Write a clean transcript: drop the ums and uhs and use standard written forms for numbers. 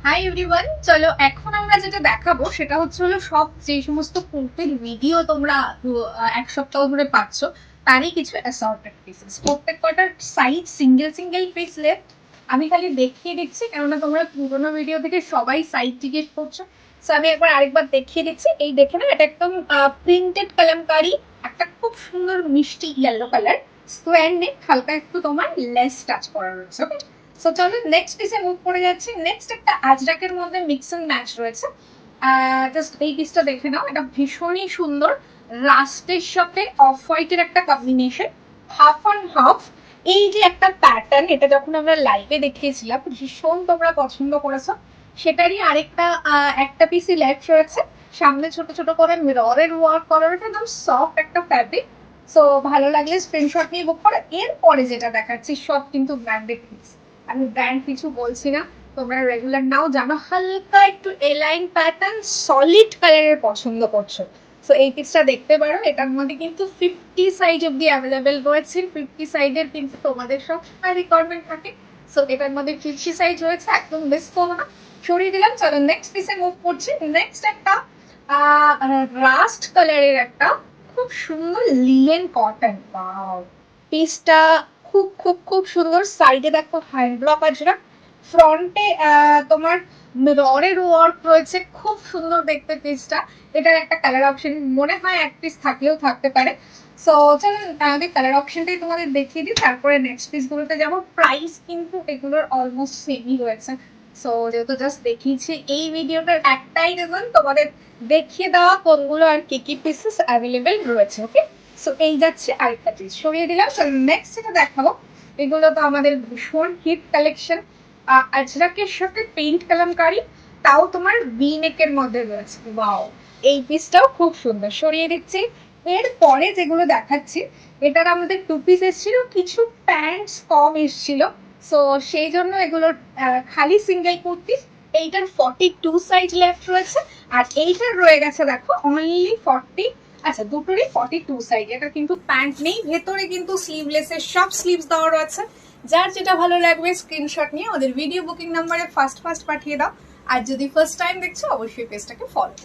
Hi everyone, চলো এখন আমরা যেটা দেখাবো সেটা হচ্ছে হলো সব যে সমস্ত কুর্তির ভিডিও তোমরা এক সপ্তাহ ধরে পাচ্ছ তারই কিছু অ্যাসর্টেড পিসেস। প্রত্যেক কটার size single single piece left. আমি খালি দেখিয়ে দিচ্ছি কেননা তোমরা পুরোনো ভিডিও থেকে সবাই সাইজ জিজ্ঞেস করছো। সো আমি একবার আরেকবার দেখিয়ে দিচ্ছি। এই দেখে না, এটা একদম প্রিন্টেড কালামকারি, একটা খুব সুন্দর মিষ্টি ইয়েলো কালার, স্কোয়ার নেক, হালকা একটু তোমার লেস টাচ করা রয়েছে। ওকে, সো চলো নেক্সট পিসে মুভ করে যাচ্ছি। নেক্সট একটা আজরাকের মধ্যে মিক্স এন্ড ম্যাচ রয়েছে। জাস্ট এই পিসটা দেখে নাও, এটা ভীষণই সুন্দর। লাস্টের সাথে অফ হোয়াইটের একটা কম্বিনেশন, হাফ অ্যান্ড হাফ। এই যে একটা প্যাটার্ন, এটা যখন আমরা লাইভে দেখিয়েছিলাম ভীষণ তোমরা পছন্দ করেছো, সেটারই আরেকটা একটা পিসই লেফট রয়েছে। সামনে ছোট ছোট করে মিররের ওয়ার্ক করা রয়েছে, একদম সফট একটা ফ্যাব্রিক। সো ভালো লাগলে স্ক্রিনশট নিয়ে বুক করো। এরপরে যেটা দেখাচ্ছি সব কিন্তু ব্র্যান্ডেড পিস, আমি ব্র্যান্ড কিছু বলছি না, তোমরা রেগুলার নাও, জানো হালকা একটু এলাইন প্যাটার্ন সলিড কালারের পছন্দ করছো। সো এই পিসটা দেখতে পারো, এটার মধ্যে কিন্তু 50 সাইজ অব্দি অ্যাভেলেবেল রয়েছে। 50 সাইজের কিন্তু তোমাদের সবসময় রিকোয়ারমেন্ট থাকে। সো এটার মধ্যে 50 সাইজ রয়েছে, একদম মিস করো না। সরিয়ে দিলাম, চলো নেক্সট পিসে মুভ করছি। নেক্সট একটা রাস্ট কালারের একটা খুব সুন্দর লিনেন কটন। ওয়াও, পিসটা খুব খুব খুব সুন্দর। সাইডে দেখো হ্যান্ড ব্লক আছে, ফ্রন্টে তোমার মিররের ওয়ার্ক রয়েছে, খুব সুন্দর দেখতে পিসটা। এটার একটা কালার অপশন মনে হয় এক পিস থাকলেও থাকতে পারে। সো চলো আমি কালার অপশনটাই তোমাদের দেখিয়ে দিই, তারপরে নেক্সট পিস গুলোতে যাবো। প্রাইস কিন্তু এগুলোর অলমোস্ট সেমই রয়েছে। সো যেহেতু জাস্ট দেখিয়েছি, এই ভিডিওটার একটাই রিজন তোমাদের দেখিয়ে দেওয়া কোনগুলো আর কি কি পিসেস অ্যাভেলেবেল রয়েছে। ওকে, সো এই যাচ্ছে আরেকটা পিস, সরিয়ে দিলাম। নেক্সট যেটা দেখাবো, এগুলো তো আমাদের ভীষণ হিট কালেকশন। আজরাকের সাথে পেইন্ট কালামকারি, তাও তোমার ভি নেকের মধ্যে রয়েছে। ওয়াও, এই পিসটাও খুব সুন্দর, সরিয়ে দিচ্ছি। এরপরে যেগুলো দেখাচ্ছি, এটার আমাদের টু পিস এসেছিল, কিছু প্যান্টস কম এসেছিল। সো সেই জন্য এগুলোর খালি সিঙ্গেল কুর্তি। এইটার 42 সাইজ লেফট রয়েছে, আর এইটার রয়ে গেছে দেখো অনলি 40। আচ্ছা, দুটোরই 42 সাইজ। এটা কিন্তু প্যান্ট নেই, ভেতরে কিন্তু স্লিভলেসের সব স্লিভস দেওয়া রয়েছে। যার যেটা ভালো লাগবে স্ক্রিনশট নিয়ে ওদের ভিডিও বুকিং নাম্বারে ফার্স্ট ফার্স্ট পাঠিয়ে দাও। আর যদি ফার্স্ট টাইম দেখছো অবশ্যই পেজটাকে ফলো করো।